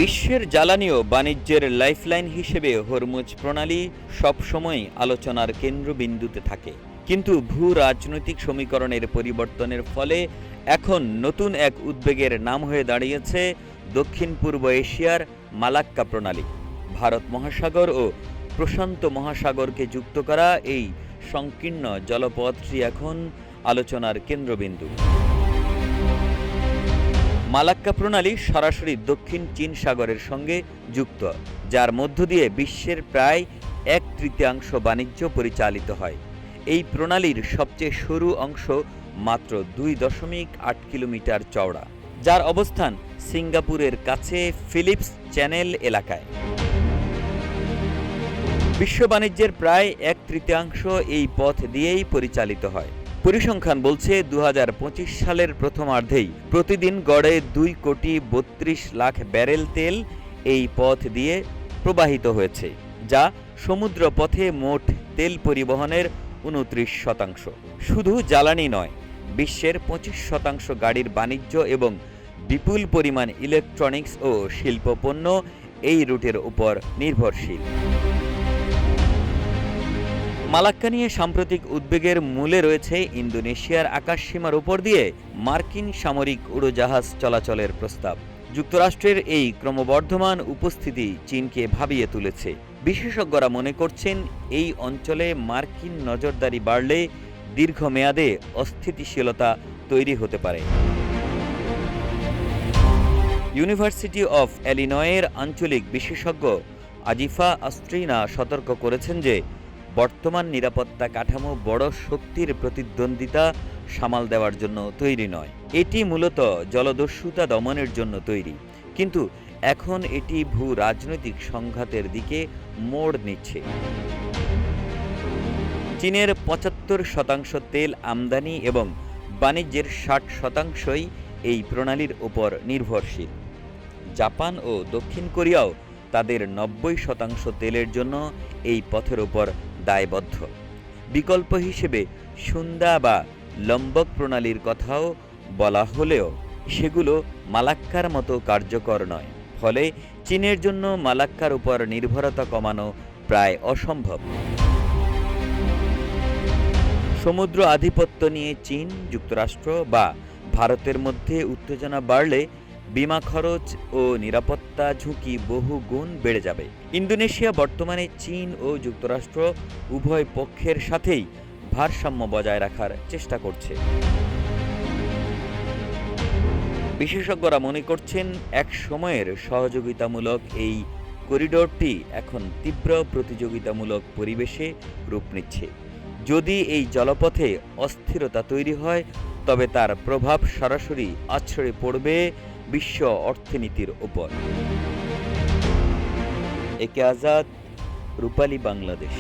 বিশ্বের জ্বালানি ও বাণিজ্যের লাইফলাইন হিসেবে হরমুজ প্রণালী সবসময় আলোচনার কেন্দ্রবিন্দুতে থাকে। কিন্তু ভূ রাজনৈতিক সমীকরণের পরিবর্তনের ফলে এখন নতুন এক উদ্বেগের নাম হয়ে দাঁড়িয়েছে দক্ষিণ পূর্ব এশিয়ার মালাক্কা প্রণালী। ভারত মহাসাগর ও প্রশান্ত মহাসাগরকে যুক্ত করা এই সংকীর্ণ জলপথটি এখন আলোচনার কেন্দ্রবিন্দু। মালাক্কা প্রণালী সরাসরি দক্ষিণ চীন সাগরের সঙ্গে যুক্ত, যার মধ্য দিয়ে বিশ্বের প্রায় 1/3 বাণিজ্য পরিচালিত হয়। এই প্রণালীর সবচেয়ে সরু অংশ মাত্র 2.8 কিলোমিটার চওড়া, যার অবস্থান সিঙ্গাপুরের কাছে ফিলিপস চ্যানেল এলাকায়। বিশ্ব বাণিজ্যের প্রায় 1/3 এই পথ দিয়েই পরিচালিত হয়। পরিসংখ্যান বলছে 2025 সালের প্রথমার্ধেই প্রতিদিন গড়ে 2.32 লাখ ব্যারেল তেল এই পথ দিয়ে প্রবাহিত হয়েছে, যা সমুদ্র পথে মোট তেল পরিবহনের 29%। শুধু জ্বালানি নয়, বিশ্বের 25% গাড়ির বাণিজ্য এবং বিপুল পরিমাণ ইলেকট্রনিক্স ও শিল্পপণ্য এই রুটের উপর নির্ভরশীল। মালাক্কা নিয়ে সাম্প্রতিক উদ্বেগের মূলে রয়েছে ইন্দোনেশিয়ার আকাশসীমার উপর দিয়ে মার্কিন সামরিক উড়োজাহাজ চলাচলের প্রস্তাব। যুক্তরাষ্ট্রের এই ক্রমবর্ধমান উপস্থিতি চীনকে ভাবিয়ে তুলেছে। বিশেষজ্ঞরা মনে করছেন, এই অঞ্চলে মার্কিন নজরদারি বাড়লে দীর্ঘমেয়াদে অস্থিতিশীলতা তৈরি হতে পারে। ইউনিভার্সিটি অফ ইলিনয়ের আঞ্চলিক বিশেষজ্ঞ আজিফা আস্ট্রিনা সতর্ক করেছেন যে বর্তমান নিরাপত্তা কাঠামো বড় শক্তির প্রতিদ্বন্দ্বিতা সামাল দেওয়ার জন্য তৈরি নয়। এটি মূলত জলদস্যুতা দমনের জন্য তৈরি, কিন্তু এখন এটি ভূ রাজনৈতিক সংঘাতের দিকে মোড় নিচ্ছে। চীনের 75% তেল আমদানি এবং বাণিজ্যের 60%ই এই প্রণালীর উপর নির্ভরশীল। জাপান ও দক্ষিণ কোরিয়াও তাদের 90% তেলের জন্য এই পথের উপর দায়বদ্ধ। বিকল্প হিসেবে সুন্দা বা লম্বক প্রণালীর কথাও বলা হলেও সেগুলো মালাক্কার মতো কার্যকর নয়। ফলে চীনের জন্য মালাক্কার উপর নির্ভরতা কমানো প্রায় অসম্ভব। সমুদ্র আধিপত্য নিয়ে চীন, যুক্তরাষ্ট্র বা ভারতের মধ্যে উত্তেজনা বাড়লে বিমা খরচ ও নিরাপত্তা ঝুঁকি বহু গুণ বেড়ে যাবে। ইন্দোনেশিয়া বর্তমানে চীন ও যুক্তরাষ্ট্র উভয় পক্ষের সাথেই ভারসাম্য বজায় রাখার চেষ্টা করছে। বিশেষজ্ঞরা মনে করছেন, এক সময়ের সহযোগিতামূলক এই করিডোরটি এখন তীব্র প্রতিযোগিতামূলক পরিবেশে রূপ নিচ্ছে। যদি এই জলপথে অস্থিরতা তৈরি হয়, তবে তার প্রভাব সরাসরি আছড়ে পড়বে বিশ্ব অর্থনীতির উপর। একে আজাদ, রূপালী বাংলাদেশ।